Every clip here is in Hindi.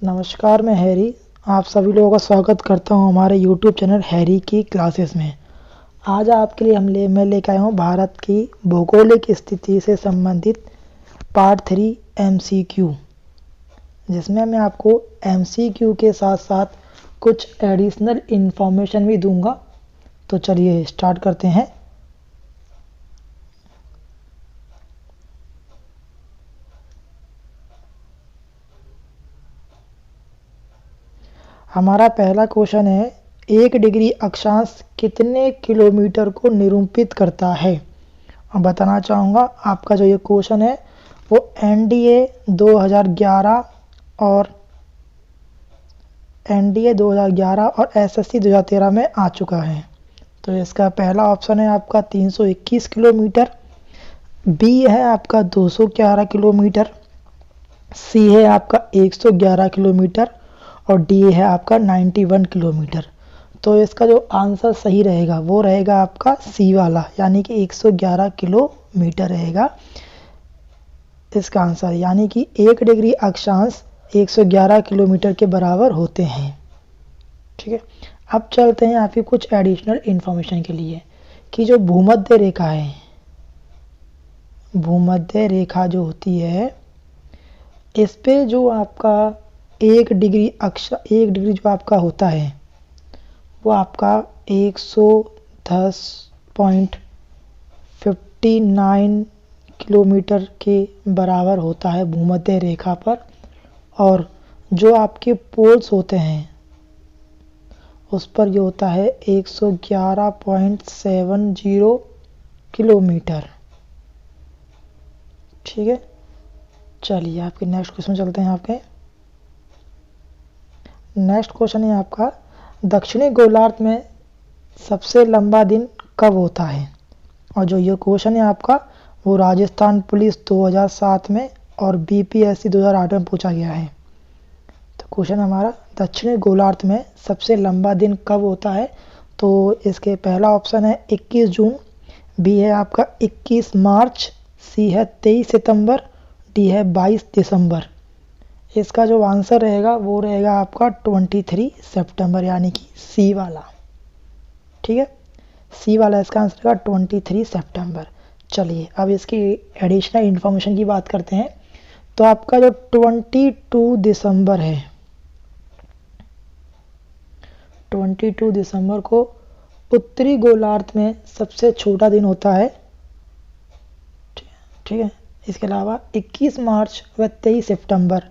नमस्कार, मैं हैरी। आप सभी लोगों का स्वागत करता हूं हमारे यूट्यूब चैनल हैरी की क्लासेस में। आज आपके लिए मैं लेकर आया हूं भारत की भौगोलिक स्थिति से संबंधित पार्ट 3 MCQ, जिसमें मैं आपको MCQ के साथ साथ कुछ एडिशनल इन्फॉर्मेशन भी दूंगा। तो चलिए स्टार्ट करते हैं। हमारा पहला क्वेश्चन है, 1 डिग्री अक्षांश कितने किलोमीटर को निरूपित करता है। अब बताना चाहूँगा, आपका जो ये क्वेश्चन है वो NDA 2011 और SSC 2013 में आ चुका है। तो इसका पहला ऑप्शन है आपका 321 किलोमीटर, बी है आपका 211 किलोमीटर, सी है आपका 111 किलोमीटर और डी है आपका 91 किलोमीटर। तो इसका जो आंसर सही रहेगा वो रहेगा आपका सी वाला, यानी कि 111 किलोमीटर रहेगा इसका आंसर, यानी कि 1 डिग्री अक्षांश 111 किलोमीटर के बराबर होते हैं। ठीक है, अब चलते हैं आपकी कुछ एडिशनल इन्फॉर्मेशन के लिए कि जो भूमध्य रेखा है, भूमध्य रेखा जो होती है, इस पे जो आपका 1 डिग्री जो आपका होता है वो आपका 110.59 किलोमीटर के बराबर होता है भूमध्य रेखा पर। और जो आपके पोल्स होते हैं उस पर ये होता है 111.70 किलोमीटर। ठीक है, चलिए आपके नेक्स्ट क्वेश्चन चलते हैं। आपके नेक्स्ट क्वेश्चन है आपका, दक्षिणी गोलार्ध में सबसे लंबा दिन कब होता है। और जो ये क्वेश्चन है आपका वो राजस्थान पुलिस 2007 में और BPSC 2008 में पूछा गया है। तो क्वेश्चन हमारा, दक्षिणी गोलार्ध में सबसे लंबा दिन कब होता है। तो इसके पहला ऑप्शन है 21 जून, बी है आपका 21 मार्च, सी है 23 सितंबर, डी है 22 दिसंबर। इसका जो आंसर रहेगा वो रहेगा आपका 23 सितंबर, यानी कि सी वाला। ठीक है, सी वाला इसका आंसर रहेगा 23 सितंबर। चलिए अब इसकी एडिशनल इन्फॉर्मेशन की बात करते हैं। तो आपका जो 22 दिसंबर है, 22 दिसंबर को उत्तरी गोलार्ध में सबसे छोटा दिन होता है। ठीक है, इसके अलावा 21 मार्च व 23 सितंबर,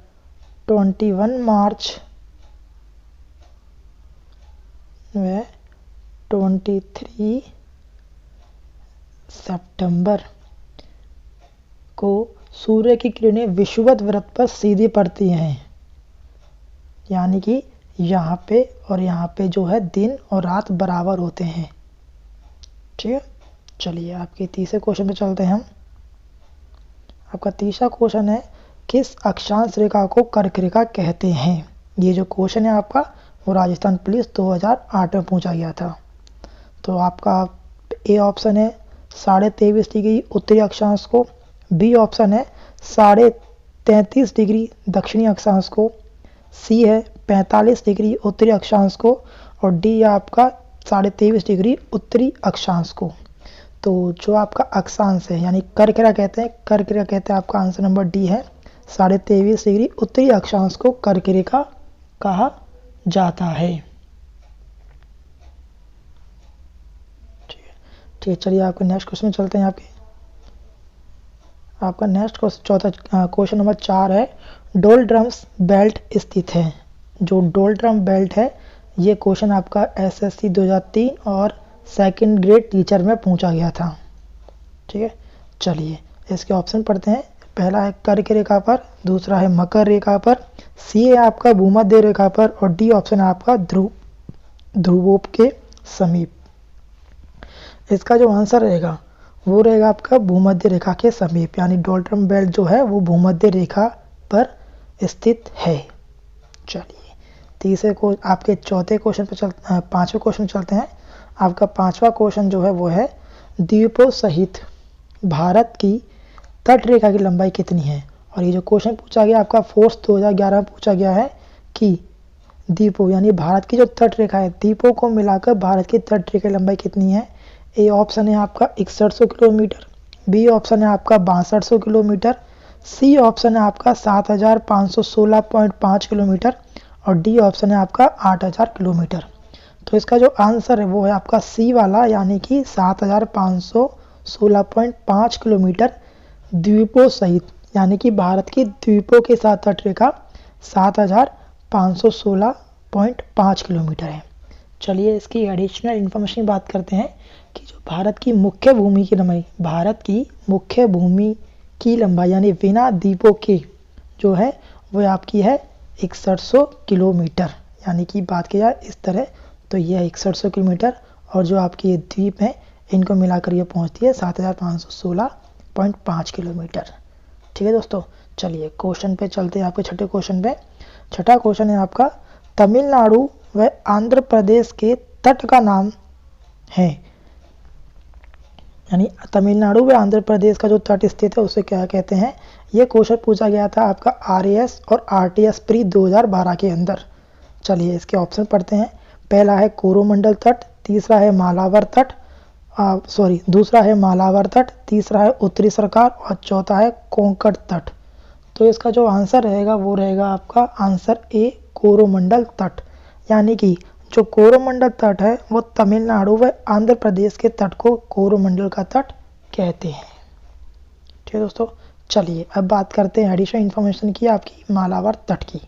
21 मार्च व 23 सितंबर को सूर्य की किरणें विषुवत वृत्त पर सीधी पड़ती हैं, यानी कि यहाँ पे और यहाँ पे जो है दिन और रात बराबर होते हैं। ठीक है, चलिए आपके तीसरे क्वेश्चन पे चलते हैं हम। आपका तीसरा क्वेश्चन है, किस अक्षांश रेखा को कर्क रेखा कहते हैं। ये जो क्वेश्चन है आपका वो राजस्थान पुलिस 2008 में पूछा गया था। तो आपका ए ऑप्शन है 23.5 डिग्री उत्तरी अक्षांश को, बी ऑप्शन है 33.5 डिग्री दक्षिणी अक्षांश को, सी है 45 डिग्री उत्तरी अक्षांश को और डी है आपका 23.5 डिग्री उत्तरी अक्षांश को। तो जो आपका अक्षांश है यानी कर्क रेखा कहते हैं, कर्क रेखा कहते हैं, आपका आंसर नंबर डी है 23.5 डिग्री उत्तरी अक्षांश को कर्क रेखा कहा जाता है। ठीक है, चलिए आपके नेक्स्ट क्वेश्चन में चलते हैं। आपका नेक्स्ट क्वेश्चन नंबर 4 है, डोलड्रम्स बेल्ट स्थित है। जो डोलड्रम बेल्ट है ये क्वेश्चन आपका SSC 2003 और सेकंड ग्रेड टीचर में पूछा गया था। ठीक है, चलिए इसके ऑप्शन पढ़ते हैं। पहला है कर्क रेखा पर, दूसरा है मकर रेखा पर, सी है आपका भूमध्य रेखा पर और डी ऑप्शन है आपका ध्रुवों के समीप। इसका जो आंसर रहेगा वो रहेगा आपका भूमध्य रेखा के समीप, यानी डोलड्रम बेल्ट जो है वो भूमध्य रेखा पर स्थित है। चलिए तीसरे को आपके चौथे क्वेश्चन पे पांचवें क्वेश्चन चलते हैं। आपका पांचवा क्वेश्चन जो है वो है, द्वीपों सहित भारत की तट रेखा की लंबाई कितनी है। और ये जो क्वेश्चन पूछा गया आपका फोर्स 2011 में पूछा गया है की द्वीपों यानी भारत की जो तट रेखा है, द्वीपों को मिलाकर भारत की तट रेखा की लंबाई कितनी है? ए ऑप्शन है आपका 6100 किलोमीटर, बी ऑप्शन है आपका 6200 किलोमीटर, सी ऑप्शन है आपका 7516.5 किलोमीटर और डी ऑप्शन है आपका 8000 किलोमीटर। तो इसका जो आंसर है वो है आपका सी वाला, यानी कि 7516.5 किलोमीटर द्वीपों सहित, यानी कि भारत की द्वीपों के साथ तटरेखा 7516.5 किलोमीटर है। चलिए इसकी एडिशनल इन्फॉर्मेशन की बात करते हैं कि जो भारत की मुख्य भूमि की लंबाई, भारत की मुख्य भूमि की लंबाई यानी बिना द्वीपों के जो है वो आपकी है 6100 किलोमीटर। यानी कि बात की जाए इस तरह तो यह 6100 किलोमीटर और जो आपकी ये द्वीप है इनको मिलाकर ये पहुंचती है 7516.5 किलोमीटर। ठीक है दोस्तों, चलिए क्वेश्चन पे चलते हैं, आपके छठे क्वेश्चन पे। छठा क्वेश्चन है आपका, तमिलनाडु व आंध्र प्रदेश के तट का नाम है, यानी तमिलनाडु व आंध्र प्रदेश का जो तट स्थित है उसे क्या कहते हैं? ये क्वेश्चन पूछा गया था आपका RAS और RTS प्री 2012 के अंदर। चलिए इसके ऑप्शन पढ़ते हैं। पहला है कोरोमंडल तट, तीसरा है मालाबार तट, दूसरा है मालाबार तट, तीसरा है उत्तरी सरकार और चौथा है कोंकण तट। तो इसका जो आंसर रहेगा वो रहेगा आपका आंसर ए कोरोमंडल तट, यानी कि जो कोरोमंडल तट है वो तमिलनाडु व आंध्र प्रदेश के तट को कोरोमंडल का तट कहते हैं। ठीक है दोस्तों, चलिए अब बात करते हैं एडिशनल इन्फॉर्मेशन की आपकी मालाबार तट की।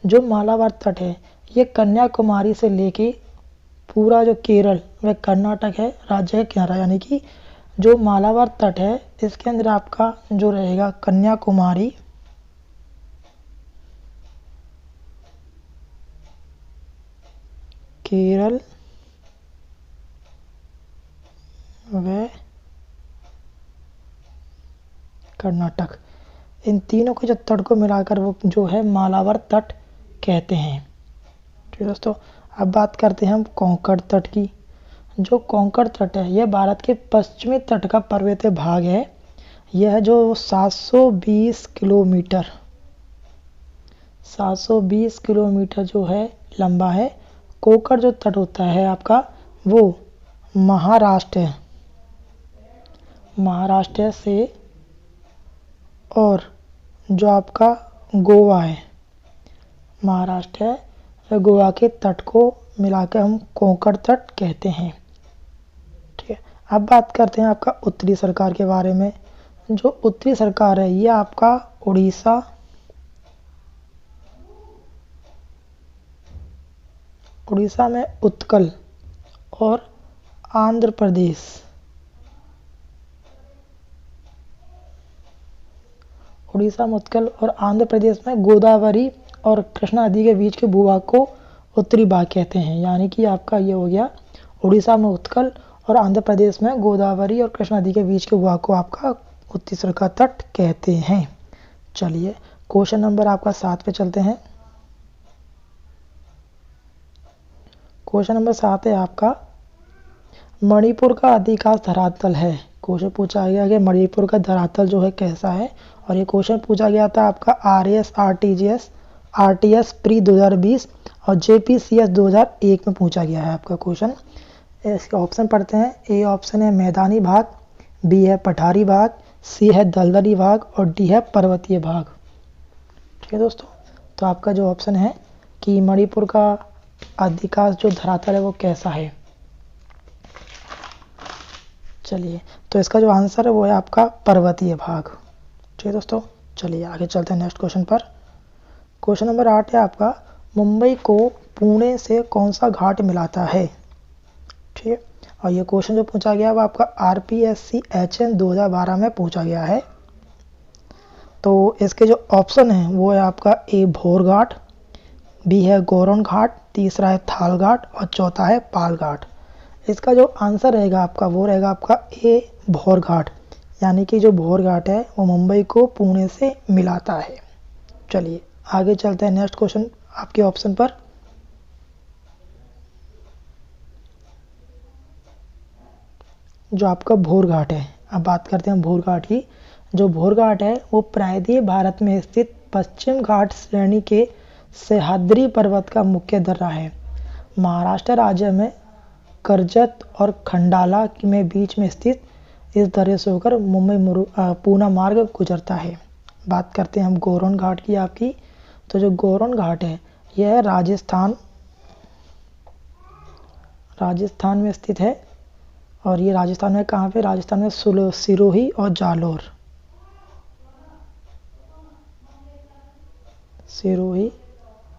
जो मालाबार तट है ये कन्याकुमारी से लेके पूरा जो केरल व कर्नाटक है राज्य का किनारा, यानी कि जो मालाबार तट है इसके अंदर आपका जो रहेगा कन्याकुमारी, केरल व कर्नाटक, इन तीनों के जो तट को मिलाकर वो जो है मालाबार तट कहते हैं। ठीक है दोस्तों, अब बात करते हैं हम कोंकण तट की। जो कोंकण तट है यह भारत के पश्चिमी तट का पर्वतीय भाग है। यह जो 720 किलोमीटर जो है लंबा है। कोंकण जो तट होता है आपका वो महाराष्ट्र से और जो आपका गोवा है, महाराष्ट्र और गोवा के तट को मिलाकर हम कोंकण तट कहते हैं। ठीक है, अब बात करते हैं आपका उत्तरी सरकार के बारे में। जो उत्तरी सरकार है ये आपका उड़ीसा में उत्कल और आंध्र प्रदेश, उड़ीसा में उत्कल और आंध्र प्रदेश में गोदावरी और कृष्णा नदी के बीच के भूभाग को उत्तरी भाग कहते हैं। यानी कि आपका ये हो गया उड़ीसा में उत्कल और आंध्र प्रदेश में गोदावरी और कृष्णा नदी के बीच के भूभाग को आपका उत्तरी सरकार तट कहते हैं। चलिए क्वेश्चन नंबर आपका 7 पे चलते हैं। क्वेश्चन नंबर 7 है आपका, मणिपुर का अधिकांश धरातल है। क्वेश्चन पूछा गया कि मणिपुर का धरातल जो है कैसा है, और ये क्वेश्चन पूछा गया था आपका RAS RTS प्री 2020 और JPCS 2001 में पूछा गया है आपका क्वेश्चन। इसके ऑप्शन पढ़ते हैं। ए ऑप्शन है मैदानी भाग, बी है पठारी भाग, सी है दलदली भाग और डी है पर्वतीय भाग। ठीक है दोस्तों, तो आपका जो ऑप्शन है कि मणिपुर का अधिकांश जो धरातल है वो कैसा है। चलिए तो इसका जो आंसर है वो है आपका पर्वतीय भाग। ठीक है दोस्तों, चलिए आगे चलते हैं नेक्स्ट क्वेश्चन पर। क्वेश्चन नंबर 8 है आपका, मुंबई को पुणे से कौन सा घाट मिलाता है। ठीक है, और ये क्वेश्चन जो पूछा गया वो आपका RPSC HN 2012 में पूछा गया है। तो इसके जो ऑप्शन है वो है आपका ए भोर घाट, बी है गौरण घाट, तीसरा है थाल घाट और चौथा है पाल घाट। इसका जो आंसर रहेगा आपका वो रहेगा आपका ए भोर घाट, यानी कि जो भोर घाट है वो मुंबई को पुणे से मिलाता है। चलिए आगे चलते हैं नेक्स्ट क्वेश्चन आपके ऑप्शन पर। जो आपका भोर घाट है, अब बात करते हैं भोर घाट की। जो भोर घाट है वो प्रायद्वीप भारत में स्थित पश्चिम घाट श्रेणी के सह्याद्री पर्वत का मुख्य दर्रा है। महाराष्ट्र राज्य में कर्जत और खंडाला में बीच में स्थित इस दर्रे से होकर मुंबई पूना मार्ग गुजरता है। बात करते हैं हम गोरोन घाट की आपकी। तो जो गोरोन घाट है यह है राजस्थान में स्थित है। और ये राजस्थान में कहाँ पे? राजस्थान में सिरोही और जालोर, सिरोही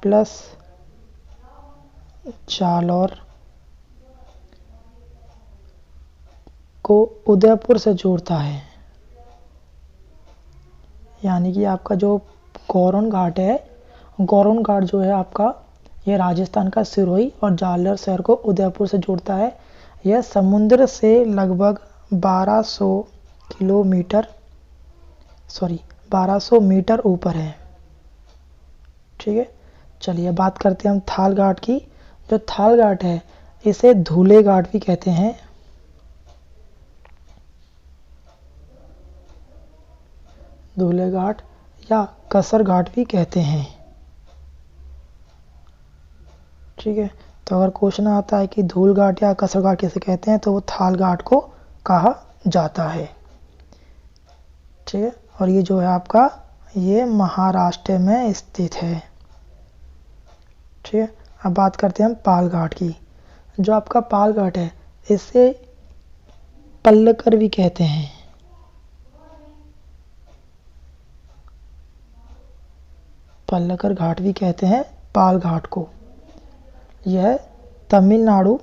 प्लस जालोर को उदयपुर से जोड़ता है। यानी कि आपका जो गोरोन घाट है, गोरोन घाट जो है आपका ये राजस्थान का सिरोही और जालोर शहर को उदयपुर से जोड़ता है। यह समुद्र से लगभग 1200 मीटर ऊपर है। ठीक है, चलिए बात करते हैं हम थाल घाट की। जो थाल घाट है इसे धूले घाट भी कहते हैं। धूले घाट या कसर घाट भी कहते हैं। ठीक है, तो अगर क्वेश्चन आता है कि धूल घाट या कसर घाट कैसे कहते हैं तो वो थाल घाट को कहा जाता है। ठीक है, और ये जो है आपका ये महाराष्ट्र में स्थित है। ठीक है, अब बात करते हैं हम पाल घाट की। जो आपका पाल घाट है इसे पल्लकर भी कहते हैं। पल्लकर घाट भी कहते हैं पाल घाट को। यह तमिलनाडु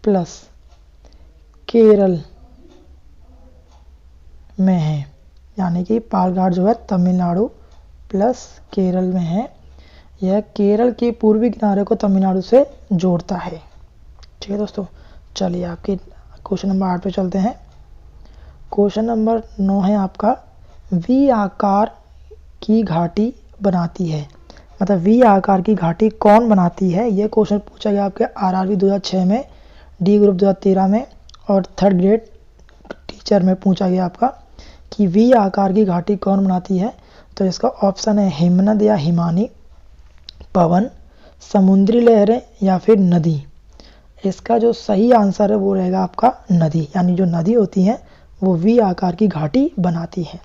प्लस केरल में है। यानी कि पाल घाट जो है तमिलनाडु प्लस केरल में है। यह केरल के पूर्वी किनारे को तमिलनाडु से जोड़ता है। ठीक है दोस्तों, चलिए आपके क्वेश्चन नंबर 8 पे चलते हैं। क्वेश्चन नंबर 9 है आपका वी आकार की घाटी बनाती है। मतलब वी आकार की घाटी कौन बनाती है? यह क्वेश्चन पूछा गया आपके आरआरबी 2006 में, डी ग्रुप 2013 में और थर्ड ग्रेड टीचर में पूछा गया आपका कि वी आकार की घाटी कौन बनाती है। तो इसका ऑप्शन है हिमनद या हिमानी, पवन, समुद्री लहरें या फिर नदी। इसका जो सही आंसर है वो रहेगा आपका नदी। यानी जो नदी होती है वो वी आकार की घाटी बनाती है।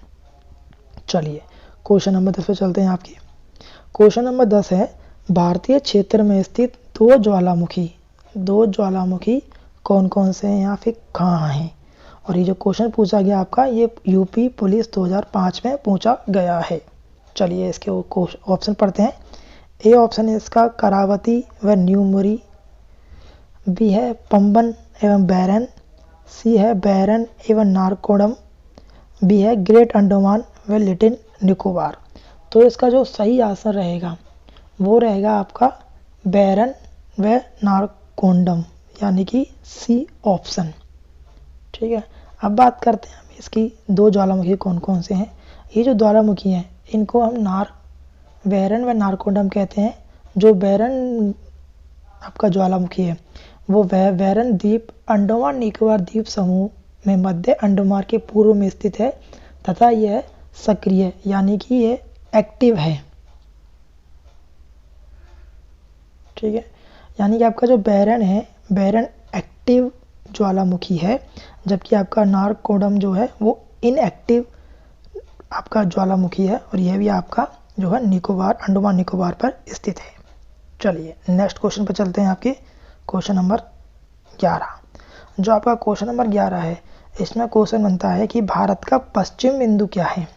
चलिए क्वेश्चन नंबर 10 पे चलते हैं आपकी। क्वेश्चन नंबर 10 है भारतीय क्षेत्र में स्थित दो ज्वालामुखी कौन कौन से हैं या फिर कहाँ हैं? और ये जो क्वेश्चन पूछा गया आपका ये यूपी पुलिस 2005 में पूछा गया है। चलिए इसके ऑप्शन पढ़ते हैं। ए ऑप्शन है इसका करावती व न्यूमरी, बी है पंबन एवं बैरन, सी है बैरन एवं नारकोडम, बी है ग्रेट अंडमान व लिटिल निकोबार। तो इसका जो सही आंसर रहेगा वो रहेगा आपका बैरन व नारकोंडम, यानी कि सी ऑप्शन। ठीक है, अब बात करते हैं हम इसकी दो ज्वालामुखी कौन कौन से हैं। ये जो ज्वालामुखी हैं इनको हम बैरन व नारकोंडम कहते हैं। जो बैरन आपका ज्वालामुखी है वो बैरन द्वीप अंडमान निकोबार द्वीप समूह में मध्य अंडमान के पूर्व में स्थित है तथा यह सक्रिय यानी कि ये एक्टिव है। ठीक है, यानी कि आपका जो बैरन है बैरन एक्टिव ज्वालामुखी है, जबकि आपका नारकोडम जो है वो इनएक्टिव आपका ज्वालामुखी है और यह भी आपका जो है निकोबार अंडमान निकोबार पर स्थित है। चलिए नेक्स्ट क्वेश्चन पर चलते हैं आपके क्वेश्चन नंबर 11। जो आपका क्वेश्चन नंबर 11 है इसमें क्वेश्चन बनता है कि भारत का पश्चिम बिंदु क्या है।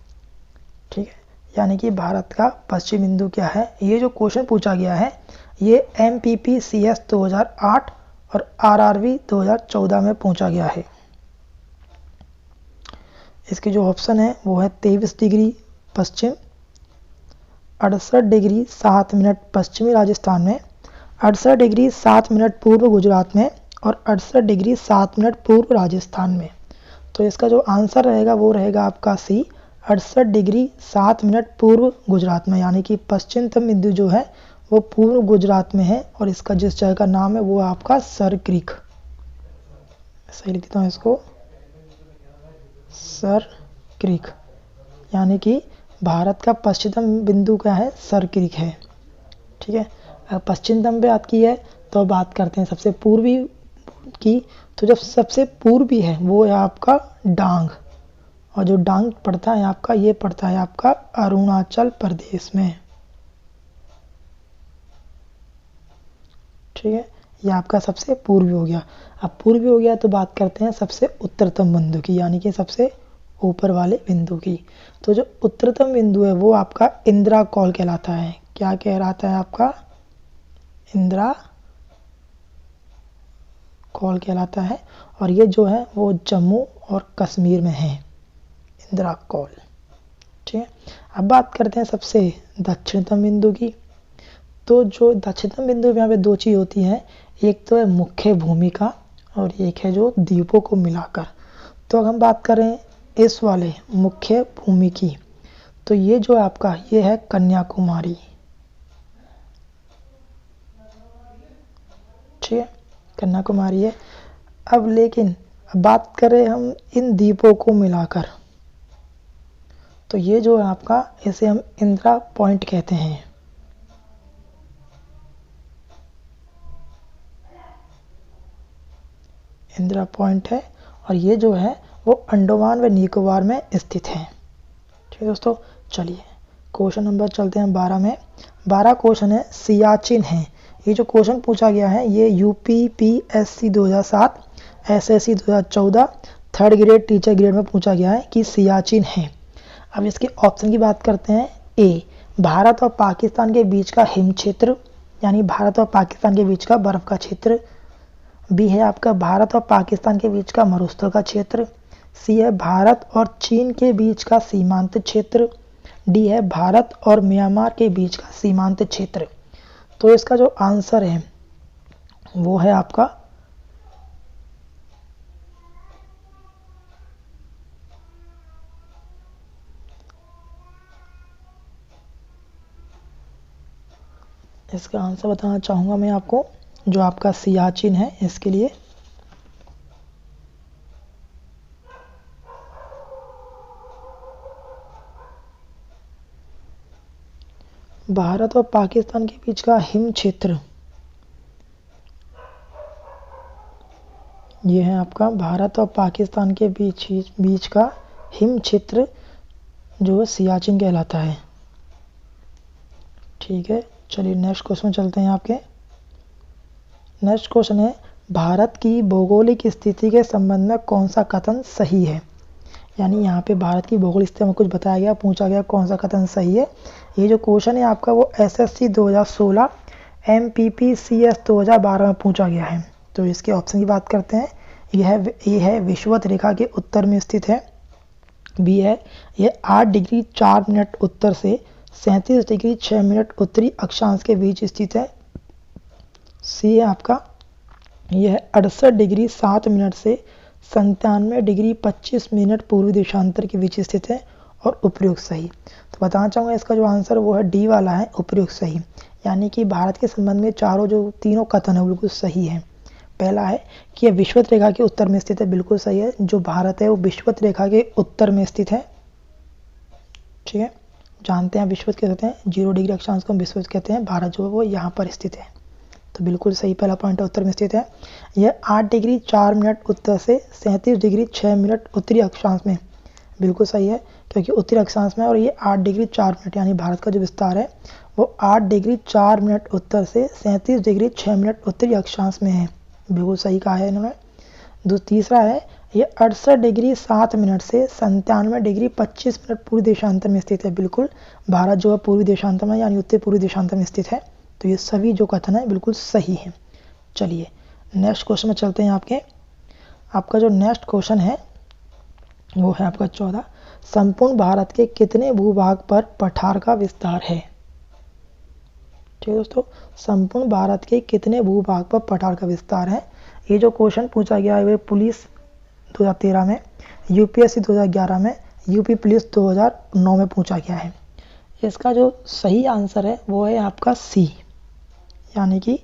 ठीक है, यानी कि भारत का पश्चिम बिंदु क्या है। ये जो क्वेश्चन पूछा गया है ये MPPCS 2008 और RRB 2014 में पूछा गया है। इसके जो ऑप्शन है वो है 23 डिग्री पश्चिम, 68 डिग्री 7 मिनट पश्चिमी राजस्थान में, 68 डिग्री 7 मिनट पूर्व गुजरात में और 68 डिग्री 7 मिनट पूर्व राजस्थान में। तो इसका जो आंसर रहेगा वो रहेगा आपका सी 68 डिग्री 7 मिनट पूर्व गुजरात में, यानी कि पश्चिमतम बिंदु जो है वो पूर्व गुजरात में है और इसका जिस जगह का नाम है वो आपका सर क्रीक। सही लिख देता हूँ इसको, सर क्रीक। यानी कि भारत का पश्चिमतम बिंदु क्या है, सर क्रीक है। ठीक है, अगर पश्चिमतम पे बात की है तो बात करते हैं सबसे पूर्वी की। तो जब सबसे पूर्वी है वो है आपका डांग, और जो डांग पड़ता है आपका, ये पड़ता है आपका अरुणाचल प्रदेश में। ठीक है, ये आपका सबसे पूर्वी हो गया। अब पूर्वी हो गया तो बात करते हैं सबसे उत्तरतम बिंदु की, यानी कि सबसे ऊपर वाले बिंदु की। तो जो उत्तरतम बिंदु है वो आपका इंदिरा कॉल कहलाता है। क्या कहलाता है आपका, इंदिरा कॉल कहलाता है। और ये जो है वो जम्मू और कश्मीर में है, इंदिरा कॉल। ठीक है, अब बात करते हैं सबसे दक्षिणतम बिंदु की। तो जो दक्षिणतम बिंदु यहाँ पे दो चीज़ होती हैं, एक तो है मुख्य भूमिका और एक है जो द्वीपों को मिलाकर। तो अगर हम बात करें इस वाले मुख्य भूमि की, तो ये जो है आपका, ये है कन्याकुमारी। ठीक है, कन्याकुमारी है। अब लेकिन अब बात करें हम इन द्वीपों को मिलाकर, तो ये जो है आपका, इसे हम इंदिरा पॉइंट कहते हैं। इंदिरा पॉइंट है, और ये जो है वो अंडमान व निकोबार में स्थित है। ठीक है दोस्तों, चलिए क्वेश्चन नंबर चलते हैं 12 में। 12 क्वेश्चन है सियाचिन है। ये जो क्वेश्चन पूछा गया है ये UPPSC 2007, SSC 2014 third grade teacher grade में पूछा गया है कि सियाचिन है। अब इसके ऑप्शन की बात करते हैं। ए, भारत और पाकिस्तान के बीच का हिम क्षेत्र, यानी भारत और पाकिस्तान के बीच का बर्फ का क्षेत्र। बी है आपका भारत और पाकिस्तान के बीच का मरुस्थल का क्षेत्र। सी है भारत और चीन के बीच का सीमांत क्षेत्र। डी है भारत और म्यांमार के बीच का सीमांत क्षेत्र। तो इसका जो आंसर है वो है आपका इसका आंसर बताना चाहूँगा मैं आपको, जो आपका सियाचिन है इसके लिए। भारत और पाकिस्तान के बीच का हिम क्षेत्र, ये है आपका भारत और पाकिस्तान के बीच का हिम क्षेत्र, जो सियाचिन कहलाता है। ठीक है, चलिए नेक्स्ट क्वेश्चन चलते हैं आपके। नेक्स्ट क्वेश्चन है भारत की भौगोलिक स्थिति के संबंध में कौन सा कथन सही है। यानी यहाँ पे भारत की भौगोलिक स्थिति में कुछ बताया गया, पूछा गया कौन सा कथन सही है। ये जो क्वेश्चन है आपका वो एसएससी 2016 एमपीपीसीएस 2012 में पूछा गया है। तो इसके ऑप्शन की बात करते हैं। ये है विषुवत रेखा के उत्तर में स्थित है। बी है ये 8 डिग्री 4 मिनट उत्तर से 37 डिग्री 6 मिनट उत्तरी अक्षांश के बीच स्थित है। सी है आपका यह है 68 डिग्री 7 मिनट से 97 डिग्री 25 मिनट पूर्वी देशांतर के बीच स्थित है, और उपयुक्त सही। तो बताना चाहूँगा इसका जो आंसर वो है डी वाला है, उपयुक्त सही। यानी कि भारत के संबंध में चारों जो तीनों कथन है बिल्कुल सही है। पहला है कि यह विषुवत रेखा के उत्तर में स्थित है, बिल्कुल सही है। जो भारत है वो विषुवत रेखा के उत्तर में स्थित है। ठीक है, जानते हैं विषुवत क्या कहते हैं, 0 डिग्री अक्षांश को हम विषुवत कहते हैं। भारत जो है वो यहाँ पर स्थित है, तो बिल्कुल सही पहला पॉइंट उत्तर में स्थित है। यह 8 डिग्री 4 मिनट उत्तर से 37 डिग्री 6 मिनट उत्तरी अक्षांश में, बिल्कुल सही है, क्योंकि उत्तरी अक्षांश में। और ये 8 डिग्री 4 मिनट, यानी भारत का जो विस्तार है वो 8 डिग्री 4 मिनट उत्तर से 37 डिग्री 6 मिनट उत्तरी अक्षांश में है, बिल्कुल सही कहा है इन्होंने। तीसरा है ये 68 डिग्री 7 मिनट से 97 डिग्री 25 मिनट पूर्वी देशांतर में स्थित है। बिल्कुल भारत जो है पूर्वी देशांतर में, यानी उत्तर पूर्वी देशांतर में स्थित है। तो ये सभी जो कथन है बिल्कुल सही है। चलिए नेक्स्ट क्वेश्चन में चलते हैं आपके। आपका जो नेक्स्ट क्वेश्चन है वो है आपका 14। संपूर्ण भारत के कितने भूभाग पर पठार का विस्तार है। ठीक है दोस्तों, संपूर्ण भारत के कितने भूभाग पर पठार का विस्तार है। ये जो क्वेश्चन पूछा गया है वो पुलिस 2013 में, यूपीएससी 2011 में, यूपी पुलिस 2009 में पूछा गया है। इसका जो सही आंसर है वो है आपका सी, यानी कि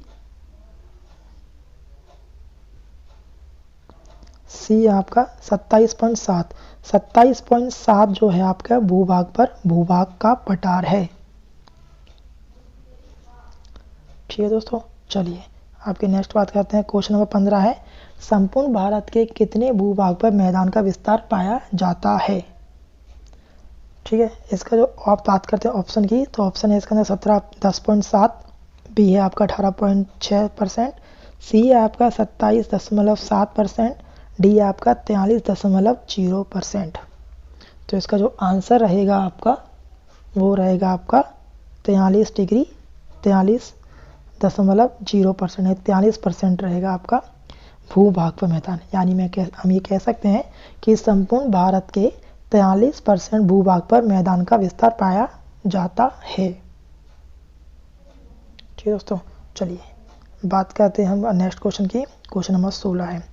सी आपका 27.7, 27.7 जो है आपका भूभाग पर भूभाग का पठार है। ठीक है दोस्तों, चलिए आपके नेक्स्ट बात करते हैं। क्वेश्चन नंबर 15 है, संपूर्ण भारत के कितने भूभाग पर मैदान का विस्तार पाया जाता है। ठीक है, इसका जो आप बात करते हैं ऑप्शन की, तो ऑप्शन है इसके अंदर 10.7, बी है आपका 18.6%, सी है आपका 27.7%, डी है आपका 43.0%। तो इसका जो आंसर रहेगा आपका वो रहेगा आपका 43 डिग्री 43.0% है, 43% रहेगा आपका भूभाग पर मैदान। यानी हम ये कह सकते हैं कि संपूर्ण भारत के 43% भूभाग पर मैदान का विस्तार पाया जाता है। ठीक है दोस्तों, चलिए बात करते हैं हम नेक्स्ट क्वेश्चन की। क्वेश्चन नंबर 16 है।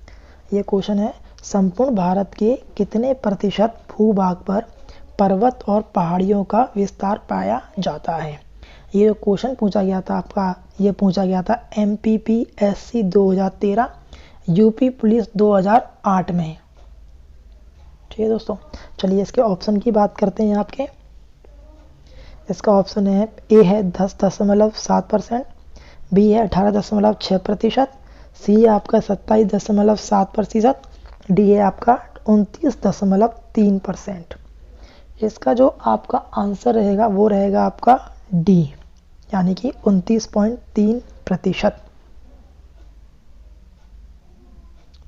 ये क्वेश्चन है, संपूर्ण भारत के कितने प्रतिशत भूभाग पर पर्वत और पहाड़ियों का विस्तार पाया जाता है। ये जो क्वेश्चन पूछा गया था आपका, ये पूछा गया था MPPSC 2013, यूपी पुलिस 2008 में। ठीक है दोस्तों, चलिए इसके ऑप्शन की बात करते हैं आपके। इसका ऑप्शन है ए है 10.7%, बी है 18.6%, सी है आपका 27.7%, डी है आपका 29.3%। इसका जो आपका आंसर रहेगा वो रहेगा आपका डी, यानी कि 29.3%।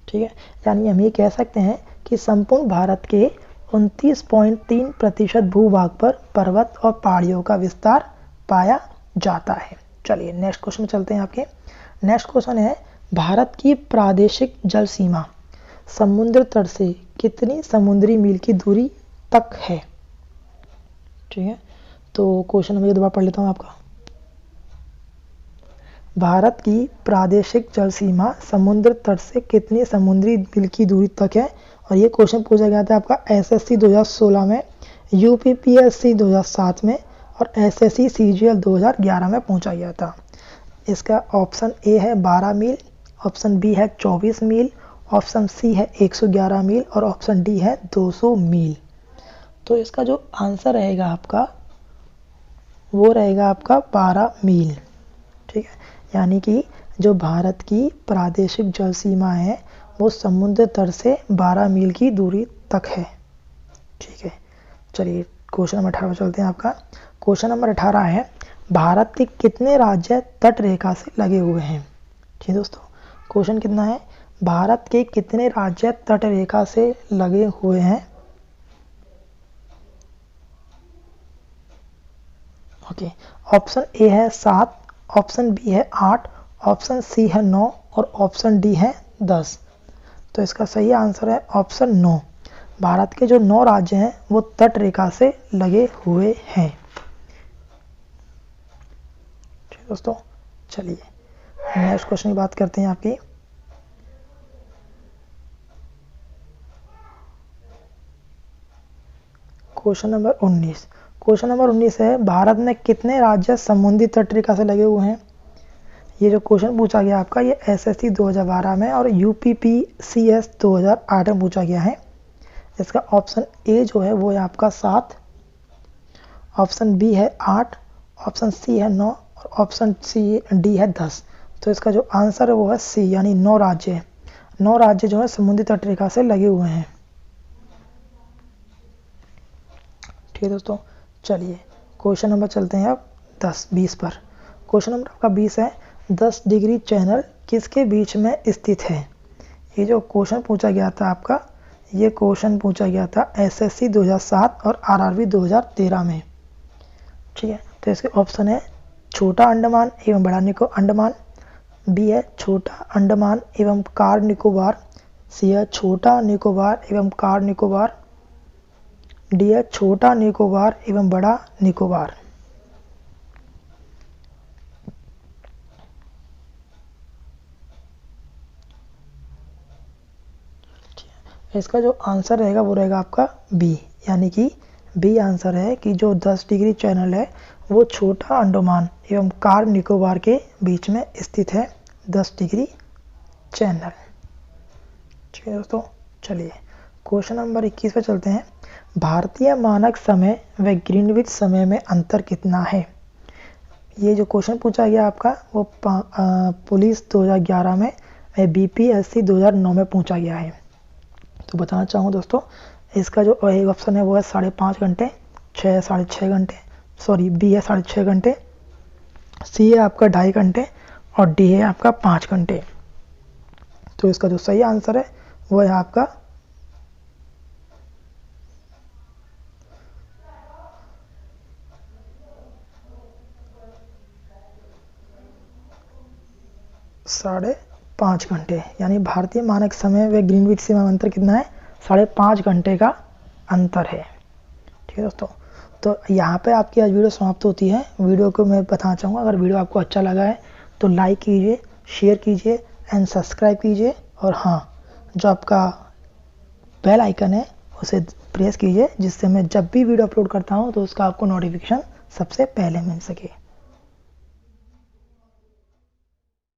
ठीक है, यानी हम ये कह सकते हैं कि संपूर्ण भारत के 29.3% भूभाग पर पर्वत और पहाड़ियों का विस्तार पाया जाता है। चलिए नेक्स्ट क्वेश्चन में चलते हैं आपके। नेक्स्ट क्वेश्चन है, भारत की प्रादेशिक जल सीमा समुद्र तट से कितनी समुद्री मील की दूरी तक है। ठीक है, तो क्वेश्चन मैं दोबारा पढ़ लेता हूँ आपका। भारत की प्रादेशिक जल सीमा समुद्र तट से कितनी समुद्री मील की दूरी तक है। और ये क्वेश्चन पूछा गया था आपका SSC 2016 में, UPPSC 2007 में और SSC CGL 2011 में पूछा गया था। इसका ऑप्शन ए है 12 मील, ऑप्शन बी है 24 मील, ऑप्शन सी है 111 मील और ऑप्शन डी है 200 मील। तो इसका जो आंसर रहेगा आपका वो रहेगा आपका 12 मील। ठीक है, यानी कि जो भारत की प्रादेशिक जल सीमा है वो समुद्र तट से 12 मील की दूरी तक है। ठीक है, चलिए क्वेश्चन नंबर 18 चलते हैं आपका। क्वेश्चन नंबर 18 है, भारत के कितने राज्य तट रेखा से लगे हुए हैं। जी दोस्तों, क्वेश्चन कितना है, भारत के कितने राज्य तट रेखा से लगे हुए हैं। ओके, ऑप्शन ए है 7, ऑप्शन बी है 8, ऑप्शन सी है 9 और ऑप्शन डी है 10। तो इसका सही आंसर है ऑप्शन 9। भारत के जो 9 राज्य हैं वो तट रेखा से लगे हुए हैं। ठीक दोस्तों, चलिए नेक्स्ट क्वेश्चन की बात करते हैं आपकी। Question number 19। क्वेश्चन नंबर 19 है, भारत में कितने राज्य समुद्री तट रेखा से लगे हुए हैं। ये जो क्वेश्चन पूछा गया आपका ये SSC 2012 में और UPPCS 2008 में पूछा गया है। इसका ऑप्शन ए जो है वो है आपका 7, ऑप्शन बी है 8, ऑप्शन सी है 9 और ऑप्शन डी है 10। तो इसका जो आंसर है वो है सी, यानी 9 राज्य है। 9 राज्य जो है समुद्री तट रेखा से लगे हुए हैं। ठीक है दोस्तों, चलिए क्वेश्चन नंबर चलते हैं अब 20 पर। क्वेश्चन नंबर आपका 20 है, 10 डिग्री चैनल किसके बीच में स्थित है। ये जो क्वेश्चन पूछा गया था आपका, ये क्वेश्चन पूछा गया था SSC 2007 और RRB 2013 में। ठीक है, तो इसके ऑप्शन है छोटा अंडमान एवं बड़ा अंडमान, बी है छोटा अंडमान एवं कार निकोबार, सी है छोटा निकोबार एवं कार निकोबार, डी है छोटा निकोबार एवं बड़ा निकोबार। इसका जो आंसर रहेगा वो रहेगा आपका बी, यानी कि बी आंसर है कि जो 10 डिग्री चैनल है वो छोटा अंडमान एवं कार निकोबार के बीच में स्थित है 10 डिग्री चैनल। ठीक है दोस्तों, चलिए क्वेश्चन नंबर 21 पे चलते हैं। भारतीय मानक समय व ग्रीनविच समय में अंतर कितना है? ये जो क्वेश्चन पूछा गया आपका वो पुलिस 2011 में BPSC 2009 में पूछा गया है। तो बताना चाहूँ दोस्तों, इसका जो एक ऑप्शन है वो है 5.5 घंटे, 6.5 घंटे, सॉरी बी है 6.5 घंटे, सी है आपका 2.5 घंटे और डी है आपका 5 घंटे। तो इसका जो सही आंसर है वो है आपका साढ़े 5 घंटे, यानी भारतीय मानक समय व ग्रीनविच समय में अंतर कितना है? 5.5 घंटे का अंतर है। ठीक है दोस्तों, तो यहाँ पे आपकी आज वीडियो समाप्त होती है। वीडियो को मैं बताना चाहूँगा, अगर वीडियो आपको अच्छा लगा है तो लाइक कीजिए, शेयर कीजिए एंड सब्सक्राइब कीजिए, और हाँ, जो आपका बेल आइकन है उसे प्रेस कीजिए, जिससे मैं जब भी वीडियो अपलोड करता हूँ तो उसका आपको नोटिफिकेशन सबसे पहले मिल सके।